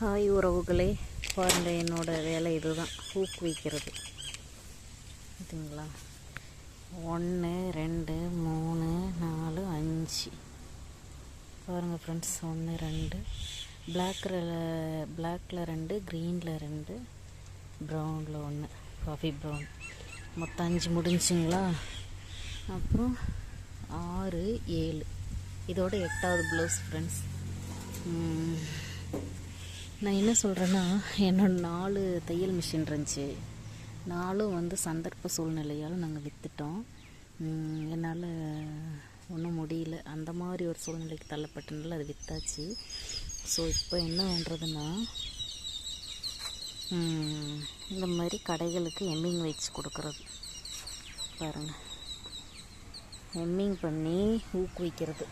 Hi உறவுகளே, பாருங்கள் என்னோடய வேலை இதுதான், ஊக்குவிக்கிறது. பார்த்தீங்களா? 1 2 3 4 5 பாருங்கள் ஃப்ரெண்ட்ஸ். 1 2 பிளாக்கில் 2, க்ரீனில் 2, ப்ரௌனில் 1, காஃபி ப்ரௌன். மொத்தம் 5 முடிஞ்சுங்களா? அப்புறம் 6 7 இதோட 8வது ப்ளவுஸ் ஃப்ரெண்ட்ஸ். நான் என்ன சொல்கிறேன்னா, என்னோட 4 தையல் மிஷின் இருந்துச்சு. 4 சந்தர்ப்ப சூழ்நிலையால் நாங்கள் விற்றுட்டோம். என்னால் ஒன்றும் முடியல, அந்த மாதிரி ஒரு சூழ்நிலைக்கு தள்ளப்பட்டனால அது விற்றாச்சு. ஸோ இப்போ என்ன பண்ணுறதுன்னா, இந்த மாதிரி கடைகளுக்கு எம்மிங் வச்சு கொடுக்குறது. பாருங்கள், எம்மிங் பண்ணி ஊக்குவிக்கிறது.